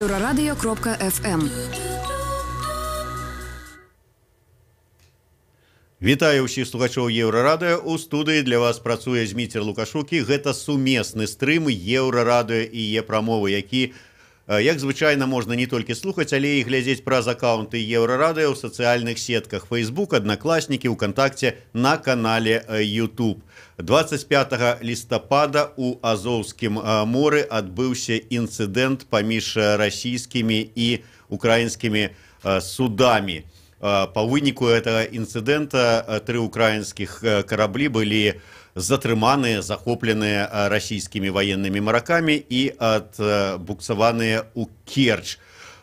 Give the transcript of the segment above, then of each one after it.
Еврорадіо.ФМ. Вітаю ўсіх слухачоў Еўрарадыё. У студыі для вас працуе Зміцер Лукашукі. Гэта сумесны стрым Еўрарадыё і Е-прамовы, які, як звычайна, можна не толькі слухаць, але і глядзець праз акаунты Еўрарадыё ў сацыяльных сетках Facebook, Аднакласнікі, УКонтакце, на канале YouTube. 25 лістапада у Азоўскім моры адбыўся інцыдэнт паміж расійскімі і украінскімі судамі. По выніку этого инцидента 3 украинских корабли были затрыманы, захоплены российскими военными моряками и отбуксованы у Керчь.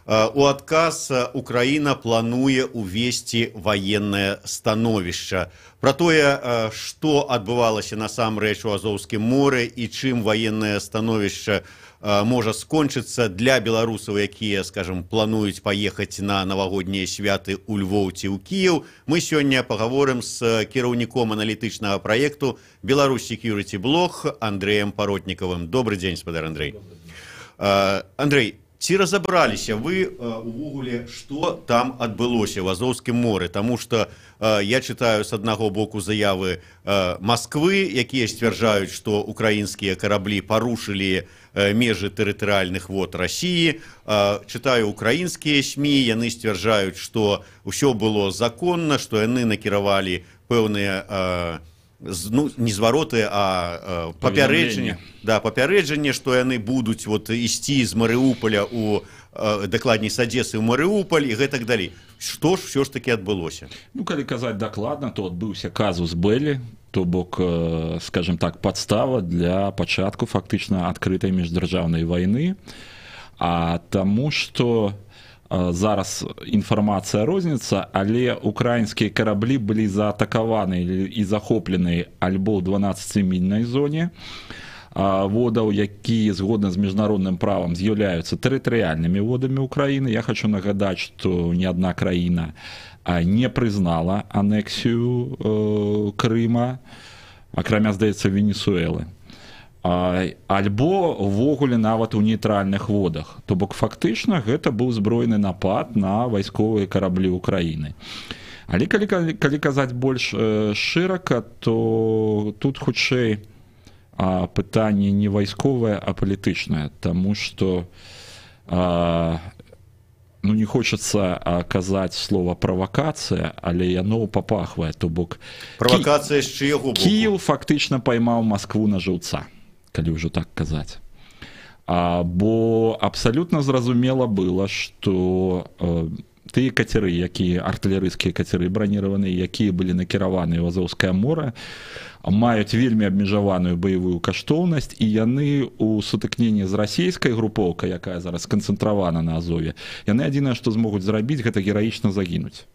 У адказ Украина плануе увести военное становішча. Про тое, што адбывалася насамрэч у Азоўскім моры і чым военное становішча можа скончыцца для беларусаў, якія, скажем, плануюць паехаць на навагоднія святы ў Львоў ці ў Кіеў, мы сёння пагаворым з кіраўніком аналітычнага праекту Беларусь Security Blog Андрэем Паротнікавым. Добрый дзень, спадар Андрэй. Андрэй, ці разабраліся вы увогуле, што там адбылося в Азоўскім моры? Таму што я читаю с аднаго боку заявы Москвы, якія сцвярджаюць, што украінскія караблі парушылі межы тэрытарыяльных вод России. Читаю украінскія СМІ, яны сцвярджаюць, што ўсё было законна, што яны накіравалі пэўныя не звароты, а папярэджанне, што яны будуць ісці з Марыуполя дакладней з Адзесы ў Марыуполь і гэтак далей. Што ж ўсё ж таки адбылося? Ну, калі казаць дакладна, то адбыўся казус Беллі, то бок, скажем так, падстава для пачатку фактычна адкрытай міждзяржаўнай вайны, таму што зараз інфармацыя розніцца, але украінскія караблі былі заатакаваны і захоплены альбо ў 12-мільнай зоне водаў, якія згодна з міжнародным правам з'яўляюцца тэрытарыяльнымі водамі Украіны. Я хочу нагадаць, што ні адна краіна не прызнала анексію Крыма, акрамя, здаецца, Венесуэлы. Альбо ўвогуле нават у нейтральных водах. То бок фактычна гэта быў збройны напад на вайсковыя караблі Украіны. Але калі казаць больш шырака, то тут хутчэй пытанне не вайсковае, а палітычнае, таму што не хочацца казаць слова правакацыя, але яно папахвае, то бок правакацыя з чыяго боку? Кіеў фактычна паймаў Маскву на жыўца, калі ўжо так казаць. Бо абсалютна зразумела было, што тыя кацеры, якія артылерыйскія кацеры браніраваныя, якія былі накіраваны ў Азоўскае море, маюць вельмі абмежаваную баявую каштоўнасць, і яны ў сутыкненні з расійскай групоўкай, якая зараз сканцэнтравана на Азове, яны адзінае, што змогуць зрабіць, гэта гераічна загінуць.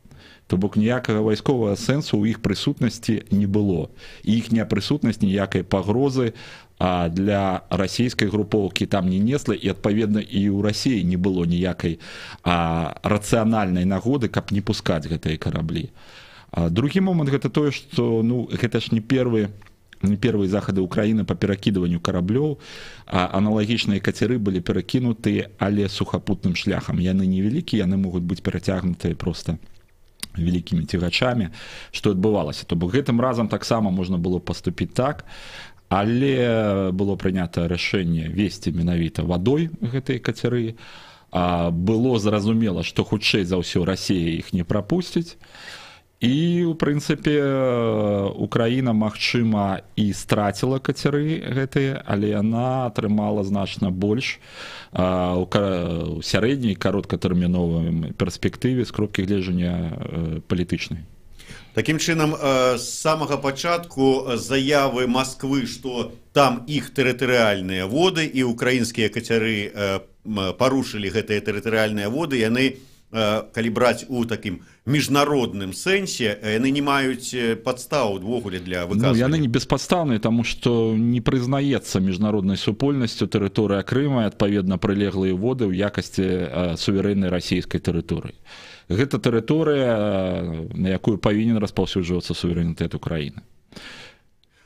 То бок ніякага вайсковага сэнсу ў іх прысутнасці не было. І іхняя прысутнасць ніякай пагрозы для расійскай групоўкі там не несла, і адпаведна і ў Расіі не было ніякай рацыянальнай нагоды, каб не пускаць гэтыя караблі. Другі момант гэта тое, што гэта ж не первыя захады Украіны па перакідванню караблёў, аналагічныя кацеры былі перакінутыя, але сухапутным шляхам. Яны невялікія, яны могуць быць перацягнутыя проста вялікімі цягачамі, што адбывалася. То бок гэтым разам таксама можна было паступіць так, але было прынята рашэнне весці менавіта вадой гэтыя кацеры. Было зразумела, што хутчэй за ўсё Расія іх не прапусціць. І, у прынцыпе, Украіна, магчыма, і страціла кацеры гэтыя, але яна атрымала значна больш у сярэдняй кароткатэрміновай перспектыве з кропкі гледжання палітычнай. Такім чынам, з самага пачатку заявы Москвы, што там іх тэрытарыяльныя воды і украінскія кацеры парушылі гэтыя тэрытарыяльныя воды, яны, калі браць у такім міжнародным сэнсе, яны не маюць падстаў увогуле для выказвання. Яны не беспадстаўныя, таму што не прызнаецца міжнароднай супольнасцю тэрыторыя Крыма, адпаведна прылеглыя воды ў якасці суверэннай расійскай тэрыторыі. Гэта тэрыторыя, на якую павінен распаўсюджвацца суверэнітэт Украіны.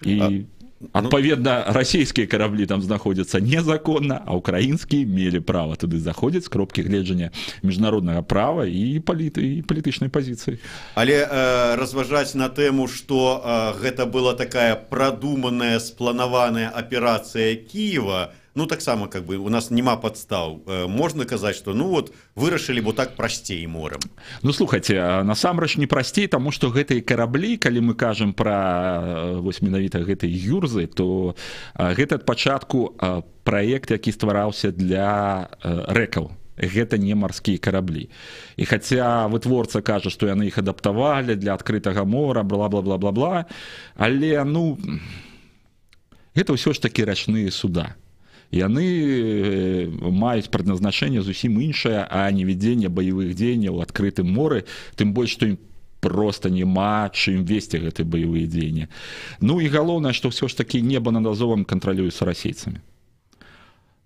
І Адпаведна, расійскія караблі там знаходзяцца незаконна, а ўкраінскія мелі права туды заходзіць з кропкі гледжання міжнароднага права і палітычнай пазіцыі. Але разважаць на тэму, што гэта была такая прадуманая, спланаваная аперацыя Кіева, ну таксама как бы у нас няма падстаў. Можна казаць, што ну вот вырашылі, бо так прасцей морам. Ну слухайце, насамрэч не прасцей, таму што гэтыя караблі, калі мы кажам пра вось менавіта гэтай юрзы, то гэта ад пачатку праект, які ствараўся для рэкаў. Гэта не марскія караблі. І хаця вытворца кажа, што яны іх адаптавалі для адкрытага мора, бла-бла-бла-бла-бла, але ну гэта ўсё ж такі рачныя суда. Яны маюць прадназначэнне зусім іншае, а не вядзенне баявых дзеянняў у адкрытым моры, тым больш, што ім проста няма чым весці гэтыя баявыя дзеянні. Ну і галоўнае, што ўсё ж такі неба над Азовам кантралюецца расейцамі.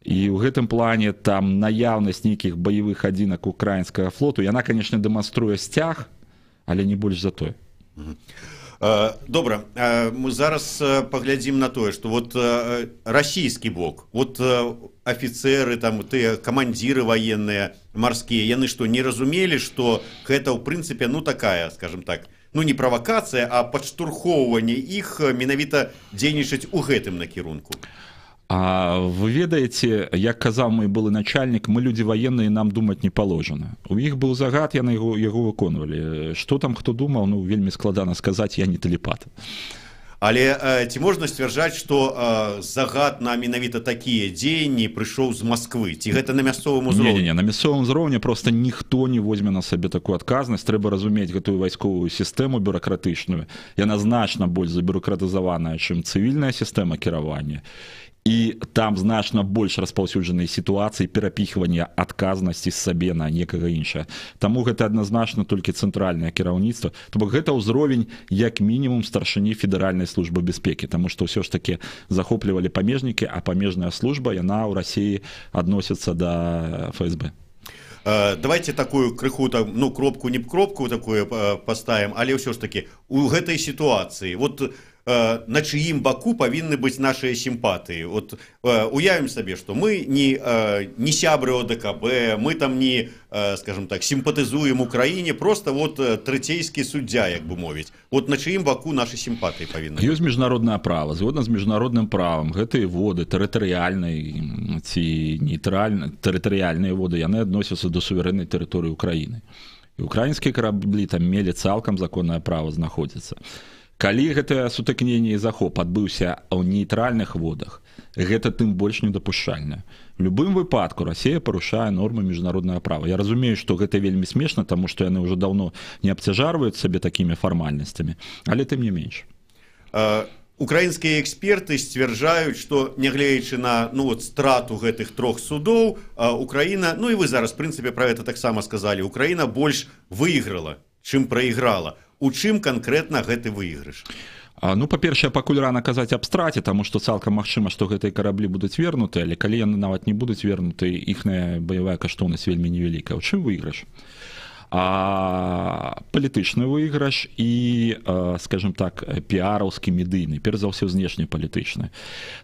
І ў гэтым плане там наяўнасць нейкіх баявых адзінак украінскага флоту, яна, канешне, дэманструе сцяг, але не больш за тое. Добра, мы зараз паглядзім на тое, што вот расійскі бок, вот афіцеры, там тыя камандзіры ваенныя, марскія, яны што, не разумелі, што гэта ў прынцыпе, ну такая, скажем так, ну не правакацыя, а падштурхоўванне іх менавіта дзейнічаць у гэтым накірунку. А вы ведаеце, як казаў мой былы начальнік, мы людзі ваенныя, нам думаць не паложана. У іх быў загад, яны яго выконвалі. Што там хто думаў, ну вельмі складана сказаць, я не тэлепат. Але ці можна сцвярджаць, што загад на менавіта такія дзеянні прыйшоў з Масквы? Ці гэта на мясцовым узроўні? Не, на мясцовым узроўні проста ніхто не возьме на сабе такую адказнасць. Трэба разумець гэтую вайсковую сістэму бюракратычную. Яна значна больш забюракратызаваная, чым цывільная сістэма кіравання. І там значна больш распаўсюджаныя сітуацыі перапіхвання адказнасці з сабе на некага іншае. Таму гэта адназначна толькі цэнтральнае кіраўніцтва. То бок гэта ўзровень як мінімум старшыні Федэральнай службы бяспекі, таму што ўсё ж такі захоплівалі памежнікі, а памежная служба, яна ў Расіі адносіцца да ФСБ. Давайте такую крыху, ну кропку не кропку такую паставім, але ўсё ж такі у гэтай сітуацыі вот на чыім баку павінны быць нашыя сімпатыі. Вот уявім сабе, што мы не сябры ОДКБ, мы там не, скажем так, сімпатызуем Украіне, просто вот трэцейскі суддзя, як бы мовіць. Вот на чыім баку нашы сімпатыі павінны быць? Ёсць міжнароднае права. Згодна з міжнародным правам гэтыя воды тэрытарыяльныя ці нейтральныя тэрытарыяльныя воды, яны адносяцца да суверэннай тэрыторыі Украіны. І украінскія караблі там мелі цалкам законнае права знаходзіцца. Калі гэтае сутыкненне і захоп адбыўся ў нейтральных водах, гэта тым больш недапушчальна. В любым выпадку Расія парушае нормы міжнароднага права. Я разумею, што гэта вельмі смешна, таму што яны ўжо даўно не абцяжарваюць сабе такімі фармальнасцямі, але тым не менш. Украінскія эксперты сцвярджаюць, што нягледзячы на страту гэтых трох судоў, Украіна, ну і вы зараз, в прынцыпе, пра гэта таксама сказалі, Украіна больш выйграла, чым прайграла. У чым канкрэтна гэты выйгрыш? Ну, па-першае, пакуль рана казаць аб страце, таму што цалкам магчыма, што гэтыя караблі будуць вернуты, але калі яны нават не будуць вернуты, іхная баявая каштоўнасць вельмі невялікая. У чым выйгрыш? Палітычны выйгрыш і, скажем так, піараўскі, медыйны, перш за ўсё знешнепалітычны.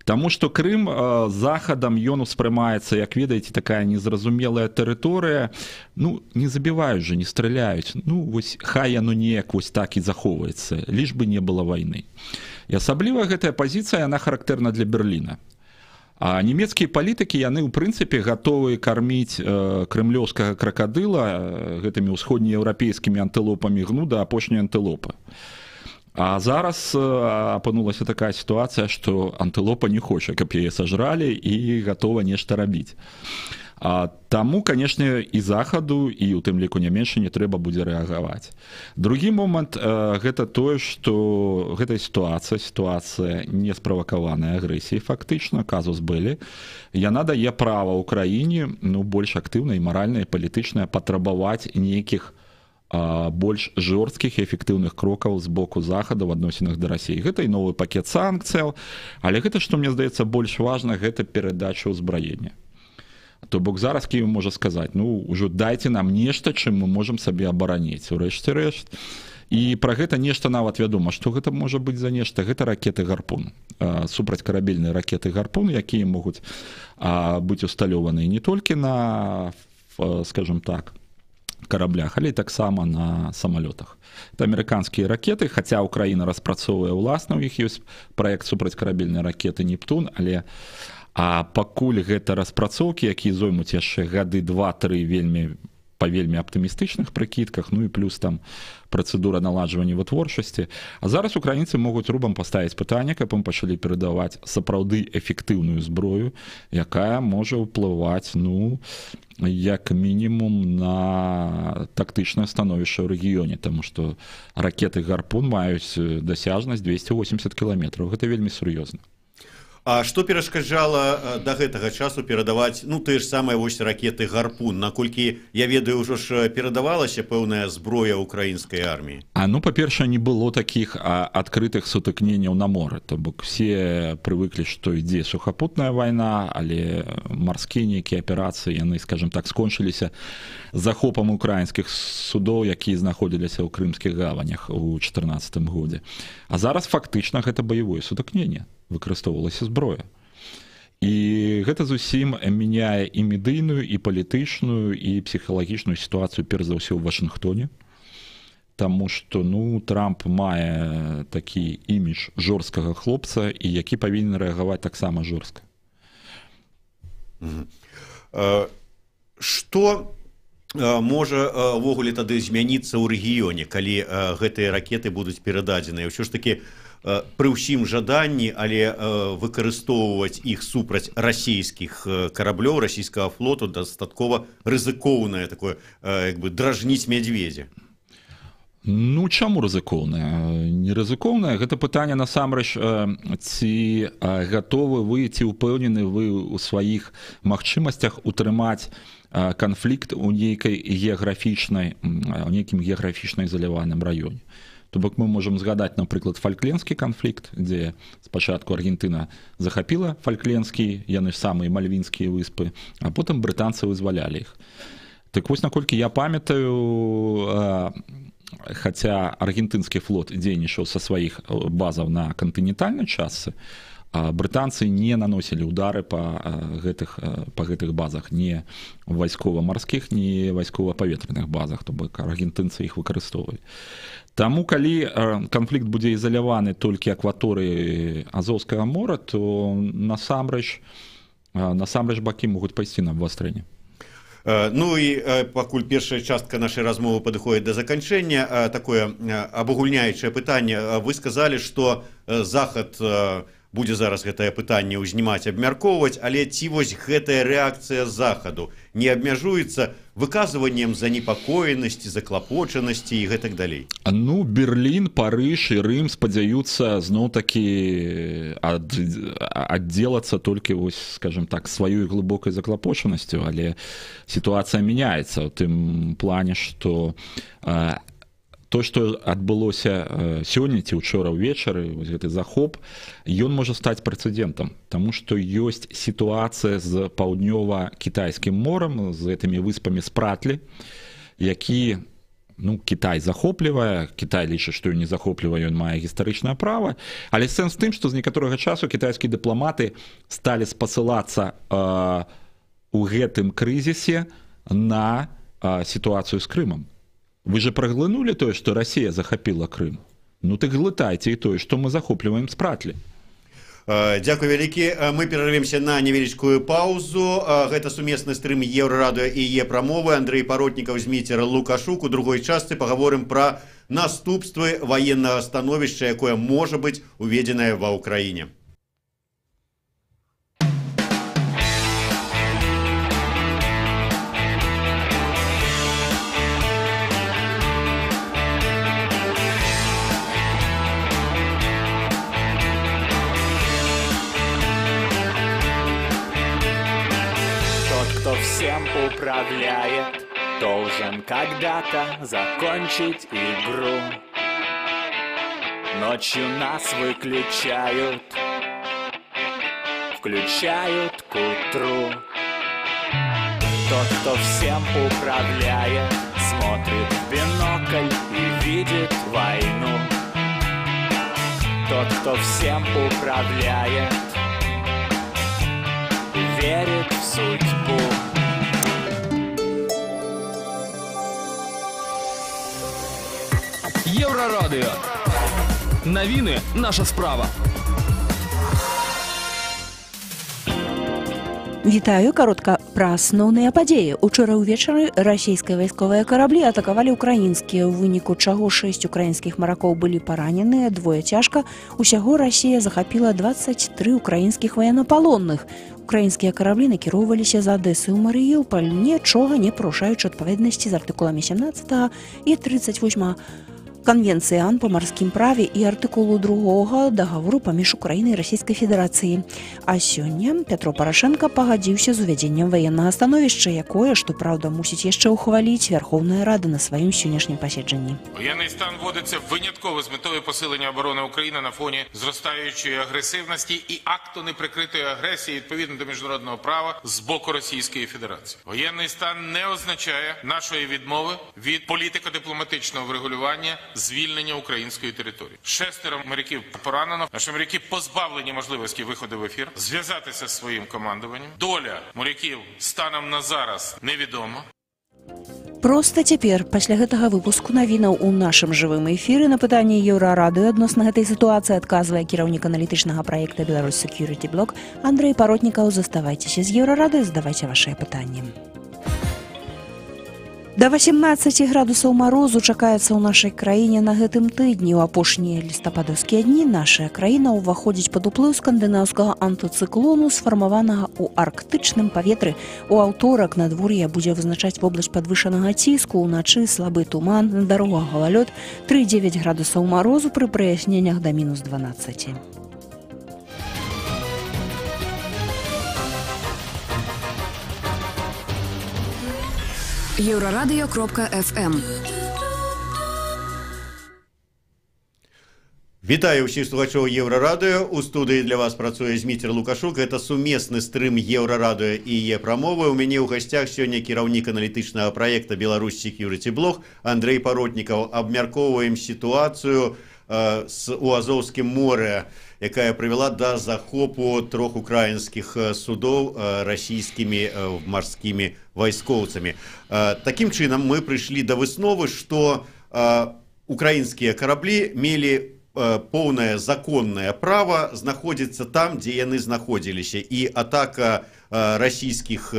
Таму што Крым захадам ён успрымаецца, як ведаеце, такая незразумелая тэрыторыя, ну, не забіваюць же, не страляюць, ну, вось хай яно неяк вось так і захоўваецца, лишь бы не было вайны. І асабліва гэтая пазіцыя, яна характэрна для Берліна. А нямецкія палітыкі, яны, ў прынцыпе, гатовы карміць крэмлёўскага кракадыла гэтымі ўсходнееўрапейскімі антылопамі гну да апошняй антылопы. А зараз апынулася такая сітуацыя, што антылопа не хоча, каб яе сажралі і гатова нешта рабіць. Таму, канешне, і захаду, і ў тым ліку не меншыне трэба будзе рэагаваць. Другі момант гэта тое, што гэтая сітуацыя не справакаваная агрэсіяй фактычна, казус белі, яна дае права ўкраіне больш актыўна і маральна і палітычна патрабаваць нейкіх больш жорсткіх і эфектыўных крокаў з боку захаду в адносінах да Расіі. Гэта і новы пакет санкцыяў, але гэта, што мне здаецца больш важна, гэта перадача ўзбраення. То бок зараз Кіеў можа сказаць, ну, ўжо дайце нам нешта, чым мы можам сабе абараніць. Урэшце рэшт, І пра гэта нешта нават вядома, што гэта можа быць за нешта. Гэта ракеты гарпун, супрацькарабельныя ракеты гарпун, якія могуць быць усталёваны не толькі на, скажем так, караблях, але і таксама на самалётах. Это амерыканскія ракеты, хаця Украіна распрацоўвае ўласна, у іх ёсць праект супрацькарабельнай ракеты «Нептун», але пакуль гэта распрацоўкі, якія зоймуць яшчэ гады 2-3 па вельмі аптымістычных прыкідках, ну і плюс там працэдура наладжвання вытворчасці. А зараз украінцы могуць рубам паставіць пытанне, каб ім пачалі перадаваць сапраўды эфектыўную зброю, якая можа ўплываць, ну, як мінімум на тактычнае становішча ў рэгіёне, таму што ракеты «Гарпун» маюць дасяжнасць 280 кіламетраў. Гэта вельмі сур'ёзна. А што перашкаджала да гэтага часу перадаваць, ну, тыя ж самыя вось ракеты «Гарпун»? Наколькі, я ведаю, ўжо ж перадавалася пэўная зброя украінскай арміі? Ну, па-першае, не было такіх адкрытых сутыкненняў на моры. То бок все прывыклі, што ідзе сухапутная вайна, але марскія нейкія аперацыі, яны, скажем так, скончыліся захопам украінскіх судоў, якія знаходзіліся ў крымскіх гаванях у 2014 годзе. А зараз фактычна гэта баявое сутыкненне. Выкарыстоўвалася зброя. І гэта зусім мяняе і медыйную, і палітычную, і псіхалагічную сітуацыю, перш за ўсё, ў Вашынгтоне. Таму што, ну, Трамп мае такі імідж жорсткага хлопца, і які павінен рэагаваць таксама жорстка. Што можа ўвогуле тады змяніцца ў рэгіёне, калі гэтыя ракеты будуць перададзеныя? Ўсё ж такі пры ўсім жаданні, але выкарыстоўваць іх супраць расійскіх караблёў, расійскага флоту дастаткова рызыкоўнае такое, як бы дражніць мядзведзя. Ну, чаму рызыкоўнае? Не рызыкоўнае. Гэта пытанне насамрэч, ці гатовы вы, ці ўпэўнены вы ў сваіх магчымасцях утрымаць канфлікт у нейкім геаграфічна ізаляваным раёне. То бок мы можам згадаць, напрыклад, фальклендскі канфлікт, дзе спачатку Аргентына захапіла фальклендскі, яны ж самыя мальвінскія выспы, а потым брытанцы вызвалялі іх. Так вось, наколькі я памятаю, хаця аргентынскі флот дзейнічаў са сваіх базаў на кантынентальнай частцы, брытанцы не наносілі ўдары па гэтых базах, не вайскова-марскіх, не вайскова-паветраных базах, то бок аргентынцы іх выкарыстоўвалі. Таму, калі канфлікт будзе ізаляваны толькі акваторыі Азоўскага мора, то насамрэч бакі могуць пайсці на абвастрэнне. Ну і пакуль першая частка нашай размовы падыходзіць да заканчэння, такое абагульняючае пытанне. Вы сказалі, што Захад будзе зараз гэтае пытанне ўзнімаць, абмяркоўваць, але ці вось гэтая рэакцыя Захаду не абмяжуецца выказваннем занепакоенасці, заклапочанасці і гэтак далей? Ну, Берлін, Парыж і Рым спадзяюцца зноў-такі аддзелацца толькі, вось, скажем так, сваёй глыбокай заклапочанасцю, але сітуацыя мяняецца ў тым плане, што то, што адбылося сёння ці учора ўвечары, вось гэты захоп, ён можа стаць прэцэдэнтам, таму што ёсць сітуацыя з паўднёва-кітайскім морам, з гэтымі выспамі Спратлі, які, ну, Кітай захоплівае, Кітай лічыць, што ён не захоплівае, ён мае гістарычнае права, але сэнс тым, што з некаторага часу кітайскія дыпламаты сталі спасылацца у гэтым крызісе на сітуацыю з Крымам. Вы же праглынулі тое, што Расія захапіла Крым. Ну так глытайце і тое, што мы захопліваем Спратлі. Дзякуй вялікі. Мы перарвемся на невялічкую паузу. Гэта сумесны стрым Еўрарадыё і Е-прамовы. Андрэй Паротнікаў, Зміцер Лукашук. У другой частцы пагаворым пра наступствы ваеннага становішча, якое можа быць уведзенае ва ўкраіне. Всем управляет, должен когда-то закончить игру. Ночью нас выключают, включают к утру. Тот, кто всем управляет, смотрит в бинокль и видит войну. Тот, кто всем управляет, верит в судьбу. Єврорадіо. Новини – наша справа. Вітаю, каротка пра асноўныя падзеі. Учора ўвечары расійскія вайсковыя караблі атакавалі ўкраінскія, у выніку чаго 6 украінскіх маракоў былі параненыя, 2 цяжка. Усяго Расія захапіла 23 украінскіх ваеннапалонных. Украінскія караблі накіроўваліся з Адэсы ў Марыёполь, нічога не парушаючы адпаведнасці з артыкуламі 17 і 38 Конвенции ООН по морским праве и артикулу 2 договору паміж Украиной и Российской Федерацией. А сёння Петро Порошенко пагадзіўся з увядзеннем военного становішча, якое, што праўда, мусіць яшчэ ухваліць Верховная Рада на сваім сённяшнім паседжанні. Воєнний стан вводиться винятково з метою посилення оборони України на фоні зростаючої агресивності і акту неприкритої агресії відповідно до міжнародного права з боку Російської Федерації. Воєнний стан не означає нашої відмови від політико-дипломатичного врегулювання звільнення української території. 6 моряків поранено, наші моряки позбавлені можливості виходу в ефір, зв'язатися з своїм командуванням. Доля моряків станом на зараз невідома. Проста цяпер, пасля гэтага выпуску навінаў у нашым жывым эфіры на пытанне Еўрарадыё адносна гэтай сітуацыі адказвае кіраўнік аналітычнага праекта «Беларусь Security Block» Андрэй Паротнікаў. Заставайцеся з Еўрарадыё, задавайце вашыя пытанні. До 18 градусаў марозу чакаецца ў нашай краіне на гэтым тыдні. У апошнія лістападаўскія дні наша краіна ўваходзіць пад уплыў скандынаўскага антыцыклону, сфармаванага ў арктычным паветры. У аўторак надвор'е будзе вызначаць вобласць падвышанага ціску, уначы слабы туман, на дарогах галалёд, 3,9 градусаў марозу пры праясненнях да мінус 12. Еврорадио.FM. Вітаю ўсіх слухачоў Еўрарадыё. У студыі для вас працуе Зміцер Лукашук. Гэта сумесны стрым Еўрарадыё і Е-прамовы. У мяне ў гасцях сёння кіраўнік аналітычнага праекта «Беларусь Security Block» Андрэй Паротнікаў. Абмяркоўваем сітуацыю у Азовскім моры, якая прывяла да захопу 3 украінскіх судоў расійскімі марскімі вайскоўцамі. Такім чынам мы прыйшлі да высновы, што украінскія караблі мелі поўнае законнае права знаходзіцца там, дзе яны знаходзіліся, і атака расійскіх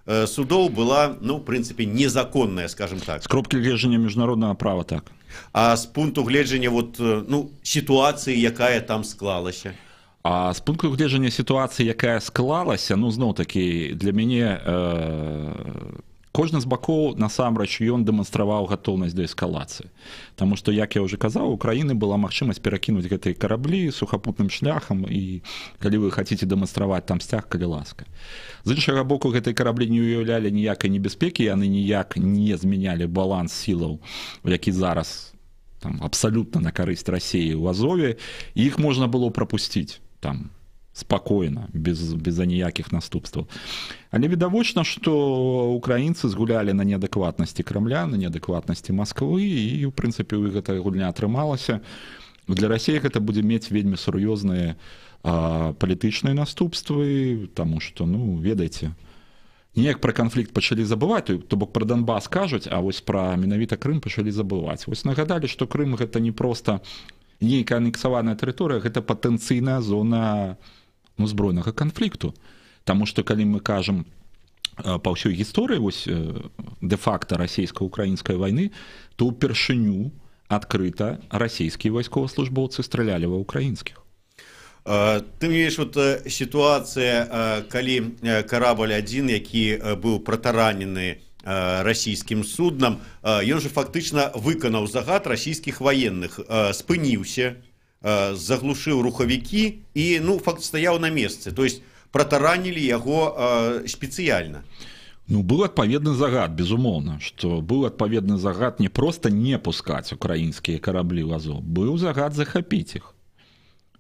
судоў была, ну, в прынцыпе, незаконная, скажем так. З кропкі гледжання міжнароднага права, так. А з пункту гледжання вот, ну, сітуацыі, якая там склалася? А з пункту гледжання сітуацыі, якая склалася, ну, зноў-такі, для мяне кожны з бакоў насамрэч ён дэманстраваў гатоўнасць да эскалацыі. Таму што, як я ўжо казаў, у краіны была магчымасць перакінуць гэтыя караблі сухапутным шляхам, і калі вы хаце дэманстраваць там сцяг, калі ласка. З іншага боку, гэтыя караблі не уяўлялі ніякай небяспекі, яны ніяк не змянялі баланс сілаў, які зараз там абсалютна на карысць Расіі ў Азове, і іх можна было прапусціць там спокойно, без ніякіх наступстваў. Але відавочна, што украінцы згулялі на неадэкватнасці Крамля, на неадэкватнасці Масквы, і, ў прынцыпе, у іх гэта гульня атрымалася. Для Расіі гэта будзе мець вельмі сур'ёзныя палітычныя наступствы, таму што, ну, ведаеце, неяк пра канфлікт пачалі забываць, то бок пра Донбас кажуць, а вось пра менавіта Крым пачалі забываць. Вось нагадалі, што Крым гэта не проста нейкая анексаваная тэрыторыя, гэта патэнцыйная зона, ну, збройнага канфлікту. Таму што калі мы кажам па ўсёй гісторыі вось дэ-факта расійска-украінскай вайны, то ўпершыню адкрыта расійскія вайсковаслужбоўцы стралялі ва ўкраінскіх. Ты ведаеш, вот сітуацыя, калі карабль адзін, які быў пратаранены расійскім суднам, ён жа фактычна выканаў загад расійскіх ваенных, спыніўся, заглушыў рухавікі і, ну, факт стаяў на месцы. То есть пратаранілі яго спецыяльна. Ну, быў адпаведны загад, безумоўна, што быў адпаведны загад не проста не пускаць украінскія караблі ў Азов, быў загад захапіць іх.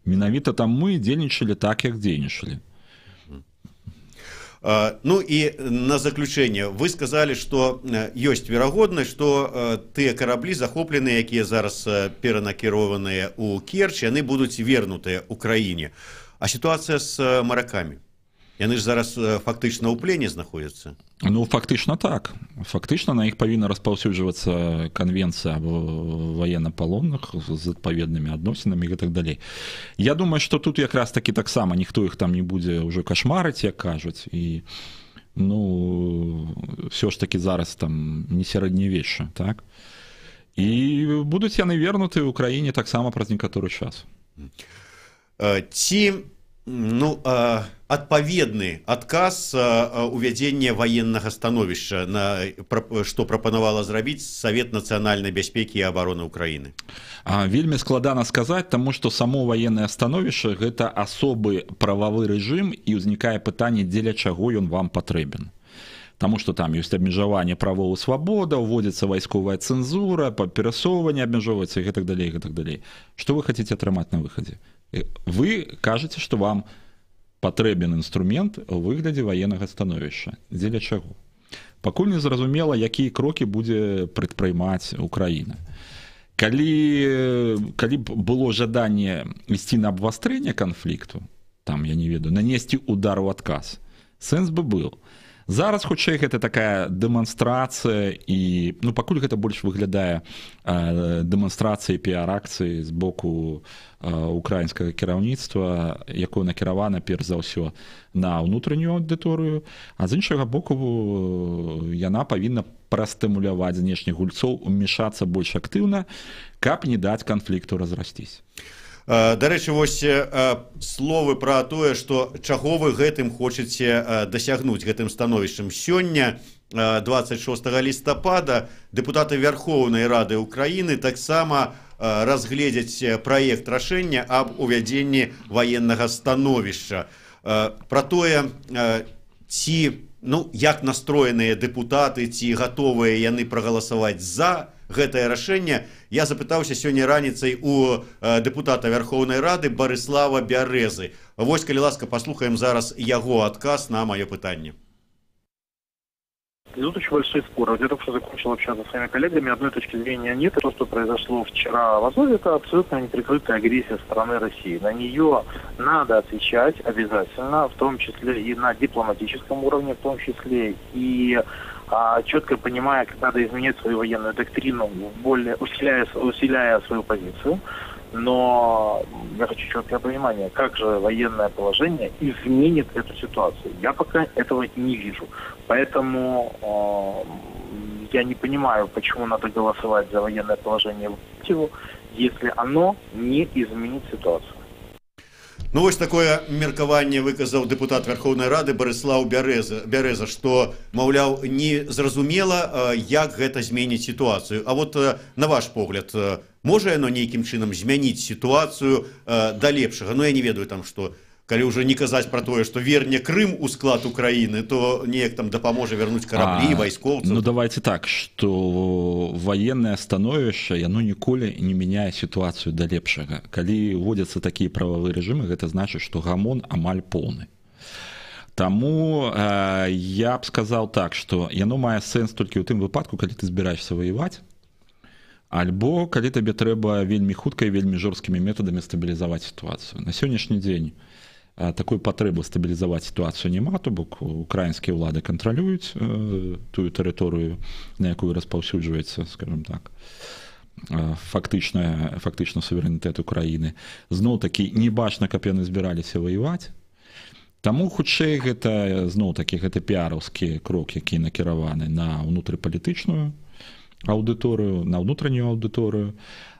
Менавіта там мы дзейнічалі так, як дзейнічалі. Ну і на заключэнне вы сказалі, што ёсць верагоднасць, што тыя караблі захопленыя, якія зараз перанакіраваныя ў Керчь, яны будуць вернутыя ў краіне. А сітуацыя з маракамі? Яны ж зараз фактычна ў плене знаходзяцца. Ну, фактычна так. Фактычна на іх павінна распаўсюджвацца канвенцыя аб ваеннапалонных з адпаведнымі адносінамі і так далей. Я думаю, што тут якраз такі таксама ніхто іх там не будзе ўжо кашмарыць, як кажуць. І, ну, ўсё ж такі зараз там не сярэднявечча, так? І будуць яны вернуты ў краіне таксама праз некаторы час. Ці адпаведны адказ увядзення ваеннага становішча, што прапанавала зрабіць Савет нацыянальнай бяспекі і абароны Украіны? Вельмі складана сказаць, таму што само ваеннае становішча гэта асобы прававы рэжым, і ўзнікае пытанне, дзеля чаго ён вам патрэбен. Таму што там ёсць абмежаванне правоў і свабода, уводзіцца вайсковая цэнзура, перасоўванне абмяжоўваецца і гэтак далей, гэтак далей. Што вы хацеце атрымаць на выхадзе? Вы кажаце, што вам патрэбен інструмент у выглядзе ваеннага становішча. Дзеля чаго? Пакуль не зразумела, якія крокі будзе прадпрымаць Украіна. Калі б было жаданне ісці на абвастрэнне канфлікту, там, я не ведаю, нанесці удар у адказ, сэнс бы быў. Зараз, хутчэй, гэта такая дэманстрацыя, і пакуль гэта больш выглядае дэманстрацыяй, піар-акцыяй з боку украінскага кіраўніцтва, якое накіравана перш за ўсё на ўнутраннюю аўдыторыю, а з іншага боку яна павінна прастымуляваць знешніх гульцоў умешацца больш актыўна, каб не даць канфлікту разрасціся. Дарэчы, вось словы пра тое, што чаго вы гэтым хочаце дасягнуць, гэтым становішчам. Сёння, 26 лістапада, дэпутаты Верхоўнай Рады Украіны таксама разгледзяць праект рашэння аб увядзенні ваеннага становішча. Пра тое, як настроеныя дэпутаты, ці гатовыя яны прагаласаваць за гэтае рашэнне, я запытаўся сёння раніцай у дэпутата Верхоўнай Рады Барыслава Бярэзы. Вось, калі ласка, паслухаем зараз яго адказ на маё пытанне. Идут очень большие споры. Я только что закончил общаться со своими коллегами. Одной точки зрения нет. То, что произошло вчера в Азове, это абсолютно неприкрытая агрессия со стороны России. На нее надо отвечать обязательно, в том числе и на дипломатическом уровне, в том числе и четко понимая, как надо изменять свою военную доктрину, более усиляя свою позицию. Но я хочу четкое понимание, как же военное положение изменит эту ситуацию. Я пока этого не вижу. Поэтому я не понимаю, почему надо голосовать за военное положение, если оно не изменит ситуацию. Ну, вось такое меркаванне выказаў дэпутат Верхоўнай Рады Барыслаў Бярэза, што, маўляў, не зразумела, як гэта зменіць сітуацыю. А вот, на ваш погляд, можа яно нейкім чынам змяніць сітуацыю да лепшага? Ну, я не ведаю там, што, калі ўжо не казаць пра тое, што верне Крым у склад Украіны, то неяк там дапаможа вярнуць караблі, вайскоўцаў. Ну, давайте так, што ваеннае становішча, яно ніколі не мяняе сітуацыю да лепшага. Калі вводзяцца такія прававыя рэжымы, гэта значыць, што гамон амаль поўны. Таму я б сказаў так, што яно мае сэнс толькі ў тым выпадку, калі ты збіраешся ваяваць, альбо калі табе трэба вельмі хутка і вельмі жорсткімі метадамі стабілізаваць сітуацыю. На сённяшні дзень такой патрэбы стабілізаваць сітуацыю няма, то бок украінскія ўлады кантралююць тую тэрыторыю, на якую распаўсюджваецца, скажем так, фактычна суверэнітэт Украіны. Зноў-такі не бачна, каб яны збіраліся ваяваць. Таму хутчэй гэта зноў-такі гэта піараўскі крок, які накіраваны на ўнутрыпалітычную аўдыторыю, на ўнутраннюю аўдыторыю,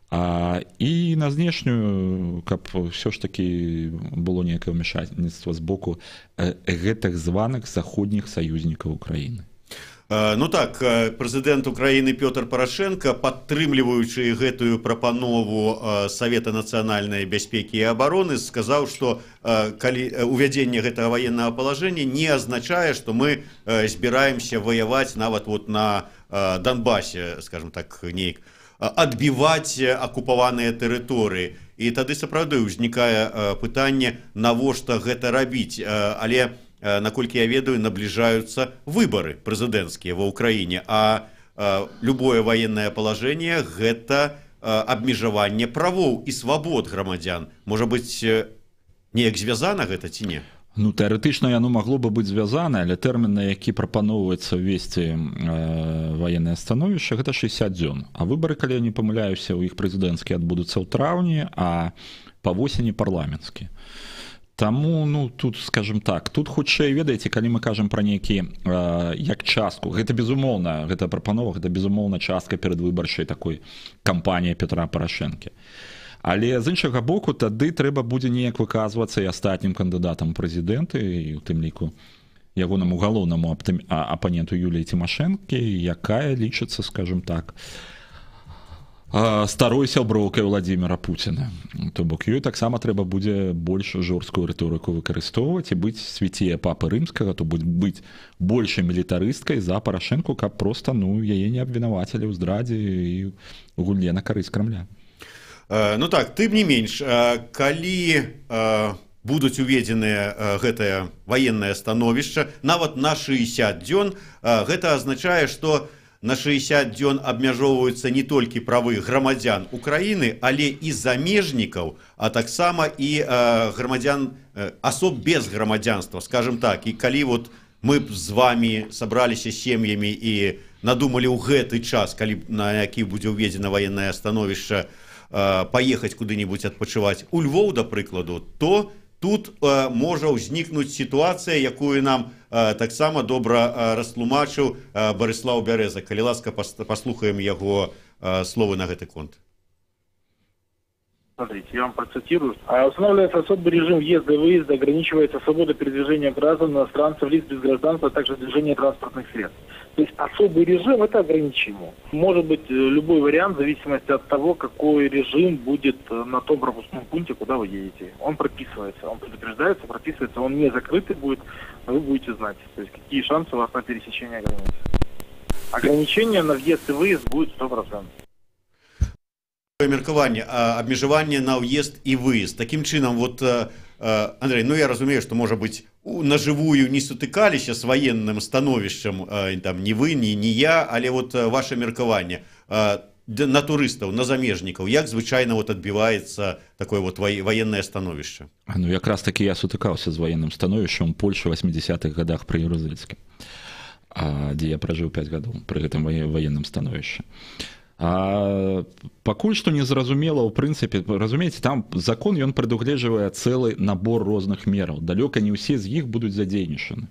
і на знешнюю, каб ўсё ж такі было некае ўмешательніцтва з боку гэтых званых заходніх саюзнікаў Украіны. Ну так, прэзідэнт Украіны Пётр Парашенко, падтрымліваючы гэтую прапанову Савета нацыянальнай бяспекі і абароны, сказаў, што увядзенне гэтага ваеннага палажэння не азначае, што мы збіраемся ваяваць нават вот на Донбасе, скажем так, неяк адбіваць акупаваныя тэрыторыі. І тады сапраўды ўзнікае пытанне, навошта гэта рабіць. Але наколькі я ведаю, набліжаюцца выбары прэзідэнцкія ва ўкраіне, а любое военное палажэнне гэта абмежаванне правоў і свабод грамадзян. Можа быць, неяк звязана гэта ці не? Ну, тэарэтычна яно магло бы быць звязана, але тэрмін, на які прапаноўваецца ввесці ваеннае становішча, гэта 60 дзён. А выбары, калі я не памыляюся, у іх прэзідэнцкія адбудуцца ў траўні, а па восені парламенцкі. Таму, ну, тут, скажем так, тут хутчэй, ведаеце, калі мы кажам пра нейкі як частку, гэта безумоўна, гэта прапанова, гэта безумоўна частка перадвыбарчай такой кампаніі Петра Парашэнкі. Але з іншага боку, тады трэба будзе неяк выказвацца і астатнім кандыдатам прэзідэнты, і у тым ліку ягонаму галоўнаму апаненту Юліі Цімашэнкі, якая лічыцца, скажем так, старой сяброўкай Владзіміра Пуціна. То бок ёй таксама трэба будзе больш жорсткую рыторыку выкарыстоўваць і быць свяцей папы рымскага, то быць большай мілітарысткай за Парашэнку, каб проста, ну, яе не абвінавацілі ў здрадзе і ў гульне на карысць Крамля. Ну так, тым не менш, калі будуць уведзеныя гэтае ваеннае становішча, нават на 60 дзён, гэта азначае, што на 60 дзён абмяжоўваюцца не толькі правы грамадзян Украіны, але і замежнікаў, а таксама і грамадзян, асоб без грамадзянства, скажем так. І калі вот мы б з вами сабраліся сем'ямі і надумалі ў гэты час, калі на які будзе уведзена ваеннае становішча, паехаць куды-нибудь адпачываць у Львоў, да прыкладу, то тут можа ўзнікнуць сітуацыя, якую нам таксама добра растлумачыў Барыслаў Бярэза. Калі ласка, паслухаем яго словы на гэты конт. Смотрите, я вам процитирую. Устанавливается особый режим въезда и выезда, ограничивается свобода передвижения граждан, иностранцев, лиц без гражданства, а также движение транспортных средств. То есть особый режим – это ограничение. Может быть любой вариант в зависимости от того, какой режим будет на том пропускном пункте, куда вы едете. Он прописывается, он предупреждается, прописывается, он не закрытый будет, но вы будете знать, то есть какие шансы у вас на пересечение границы. Ограничение на въезд и выезд будет 100%. Меркаванне, абмежаванне на ўезд і выезд. Такім чынам, вот, Андрей, ну я разумею, што, можа быць, нажывую не сутыкаліся з ваенным становішчам, там, ні вы, ні я, але вот ваше меркаванне на турыстаў, на замежнікаў, як звычайна вот адбіваецца такое вот ваеннае становішча? Ну, якраз такі я сутыкаўся з ваенным становішчам у Польшы 80-х годах пры Ярузельскім, дзе я пражыў 5 гадоў пры гэтым ваенным становішчы. А пакуль што незразумела, ў прынцыпе, разумееце, там закон, ён прадугледжвае цэлы набор розных мераў. Далёка не ўсе з іх будуць задзейнічаны.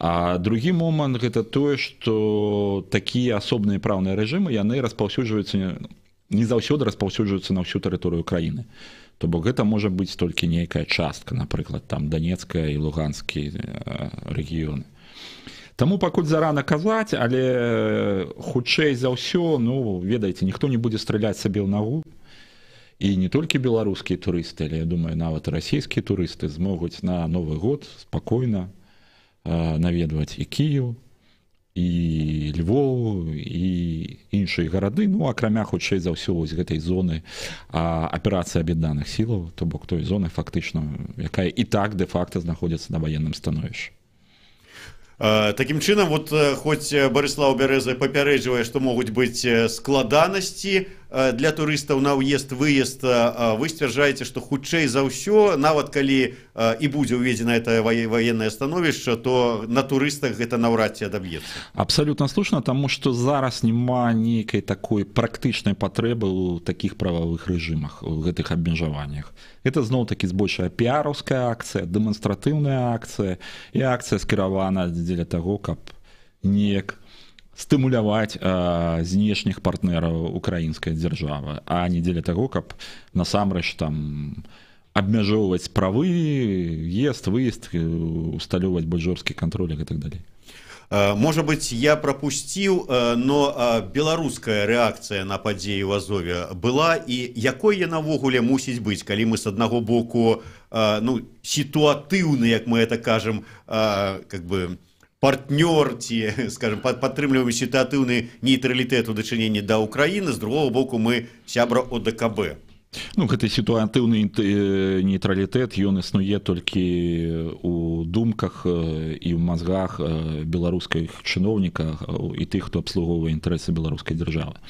А другі момант гэта тое, што такія асобныя праўныя рэжымы, яны распаўсюджваюцца, не заўсёды распаўсюджваюцца на ўсю тэрыторыю краіны. То бок гэта можа быць толькі нейкая частка, напрыклад, там Данецкая і Луганскія рэгіёны. Таму пакуль зарана казаць, але хутчэй за ўсё, ну, ведаеце, ніхто не будзе страляць сабе ў нагу. І не толькі беларускія турысты, але, я думаю, нават расійскія турысты змогуць на Новы год спакойна наведваць і Кіеў, і Львоў, і іншыя гарады, ну, акрамя хутчэй за ўсё вось гэтай зоны аперацыі аб'яднаных сілаў, то бок той зоны фактычна, якая і так дэ-факта знаходзіцца на ваенным становішчы. Такім чынам, вот, хоць Барыслаў Бярэза папярэджвае, што могуць быць складанасці для турыстаў на ўезд-выезд, вы сцвярджаеце, што хутчэй за ўсё, нават калі і будзе ўведзена это ваеннае становішча, то на турыстах гэта наўрад ці адаб'ецца. Абсалютна слушна, таму што зараз няма нейкай такой практычнай патрэбы ў такіх прававых рэжымах, у гэтых абмежаваннях. Гэта зноў-такі збольшая піараўская акцыя, дэманстратыўная акцыя і акцыя скіравана дзеля таго, каб неяк стымуляваць знешніх партнераў украінскай дзяржавы, а не дзеля таго, каб насамрэч там абмяжоўваць правы, езд, выезд, усталёўваць больш жорсткі кантроль і так далей. Можа быць, я прапусціў, но беларуская рэакцыя на падзеі ў Азове была, і якой яна ўвогуле мусіць быць, калі мы з аднаго боку, ну, сітуатыўны, як мы это кажам, как бы партнёр ці, скажем, падтрымліваем сітуатыўны нейтралітэт у дачыненні да Ўкраіны, з другого боку мы сябра ОДКБ. Ну, гэты сітуатыўны нейтралітэт, ён існуе толькі у думках і ў мазгах беларускіх чыноўніках і тых, хто абслугоўвае інтарэсы беларускай дзяржавы.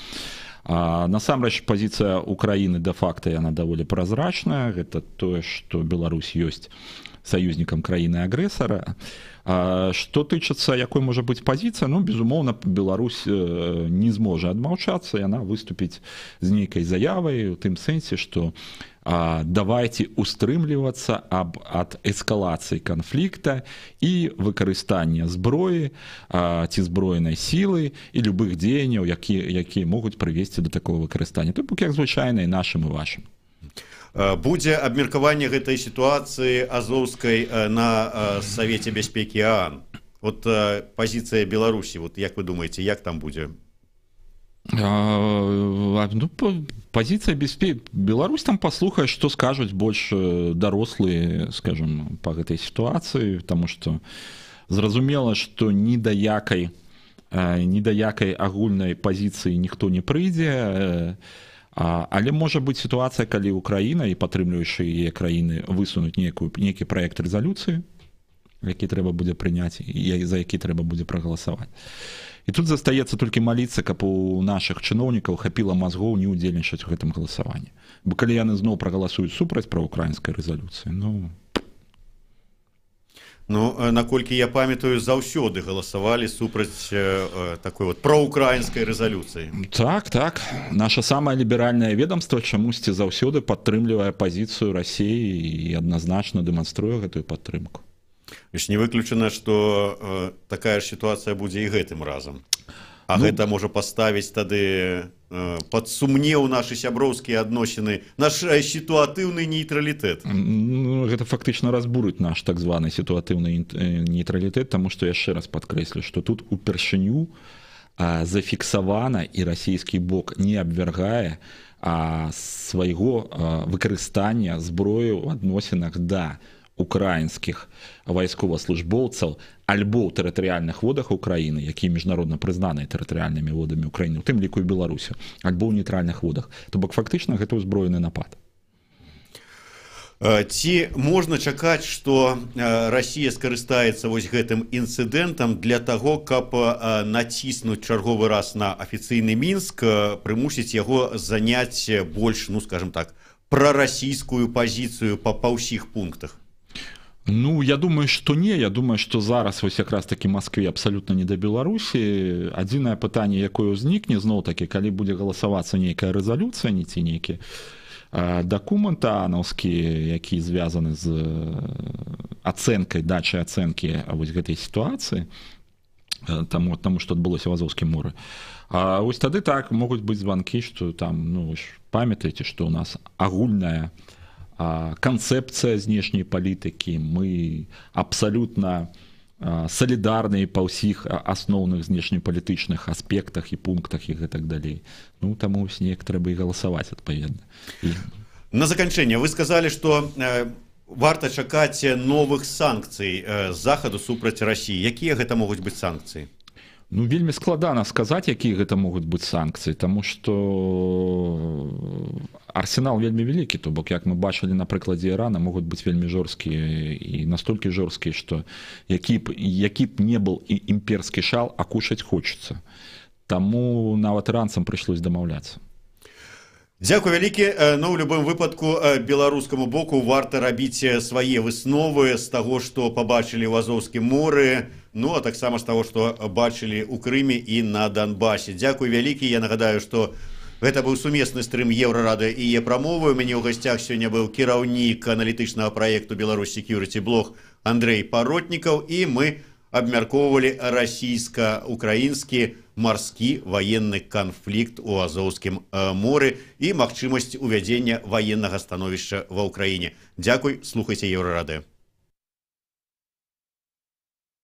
Насамрэч, пазіцыя Украіны дэ-факта яна даволі празрачная. Гэта тое, што Беларусь ёсць саюзнікам краіны-агрэсара. Што тычыцца, якой можа быць пазіцыя, ну, безумоўна, Беларусь не зможа адмаўчацца, яна выступіць з нейкай заявай у тым сэнсе, што давайте устрымлівацца ад эскалацыі канфлікта і выкарыстання зброі ці зброенай сілы і любых дзеянняў, якія могуць прывесці да такого выкарыстання. То бок як звычайна і нашым і вашым. Будзе абмеркаванне гэтай сітуацыі азоўскай на Савеце бяспекі ААН. Вот пазіцыя Беларусі, вот як вы думаеце, як там будзе? Ну, пазіцыя бяспекі. Беларусь там паслухае, што скажуць больш дарослыя, скажем, па гэтай сітуацыі, таму што зразумела, што ні да якай агульнай пазіцыі ніхто не прыйдзе. Але можа быць сітуацыя, калі Украіна і падтрымліваючыя яе краіны высунуць нейкі праект рэзалюцыі, які трэба будзе прыняць і за які трэба будзе прагаласаваць. І тут застаецца толькі маліцца, каб у нашых чыноўнікаў хапіла мазгоў не ўдзельнічаць у гэтым галасаванні. Бо калі яны зноў прагаласуюць супраць праўкраінскай рэзалюцыі, Ну, наколькі я памятаю, заўсёды галасавалі супраць такой вот праўкраінскай рэзалюцыі. Так. Наша самае ліберальнае ведомства чамусьці заўсёды падтрымлівае пазіцыю Расіі і адназначна дэманструе гэтую падтрымку. Не выключана, што такая ж сітуацыя будзе і гэтым разам. Гэта можа паставіць тады пад сумнеў нашы сяброўскія адносіны, наш сітуатыўны нейтралітэт. Гэта фактычна разбурыць наш так званы сітуатыўны нейтралітэт, таму што яшчэ раз падкрэслю, што тут упершыню зафіксавана і расійскі бок не абвяргае свайго выкарыстання зброі ў адносінах да украінскіх вайсковаслужбоўцаў альбо ў тэрытарыяльных водах Украіны, якія міжнародна прызнаныя тэрытарыяльнымі водамі Украіны, у тым ліку і Беларусю, альбо ў нейтральных водах. То бок фактычна гэта ўзброены напад. Ці можна чакаць, што Расія скарыстаецца вось гэтым інцыдэнтам для таго, каб націснуць чарговы раз на афіцыйны Мінск, прымусіць яго заняць больш, ну скажем так, прарасійскую пазіцыю па ўсіх пунктах? Ну, я думаю, што не. Я думаю, што зараз вось якраз такі Маскве абсалютна не да Беларусі. Адзінае пытанне, якое ўзнікне зноў-такі, калі будзе галасавацца нейкая рэзалюцыя, не ці нейкі дакумент ААНаўскі, які звязаны з ацэнкай, дачай ацэнкі вось гэтай сітуацыі, таму што адбылося ў Азоўскім моры. Вось тады так могуць быць званкі, што там, ну, памятаеце, што ў нас агульная канцэпцыя знешняй палітыкі, мы абсалютна салідарныя па ўсіх асноўных знешнепалітычных аспектах і пунктах і гэтак далей. Ну, таму неяк трэба і галасаваць адпаведна. На заканчэнне вы сказалі, што варта чакаць новых санкцый з захаду супраць Расіі. Якія гэта могуць быць санкцыі? Ну, вельмі складана сказаць, якія гэта могуць быць санкцыі, таму што арсенал вельмі вялікі, то бок, як мы бачылі на прыкладзе Ірана, могуць быць вельмі жорсткія і настолькі жорсткія, што які б не был імперскі шал, а кушаць хочацца. Таму нават іранцам прыйшлось дамаўляцца. Дзякуй вялікі. Ну, у любым выпадку беларускаму боку варта рабіць свае высновы з таго, што пабачылі ў Азоўскім моры, ну, а таксама з таго, што бачылі ў Крыме і на Донбасе. Дзякуй вялікі. Я нагадаю, што гэта быў сумесны стрым Еўрарадыё і Е-прамовы. У мяне ў гасцях сёння быў кіраўнік аналітычнага праекту «Беларусь Security Blog» Андрэй Паротнікаў, і мы абмяркоўвалі расійска-украінскі марскі ваенны канфлікт у Азоўскім моры і магчымасць увядзення ваеннага становішча ва ўкраіне. Дзякуй, слухайце Еўрарадыё.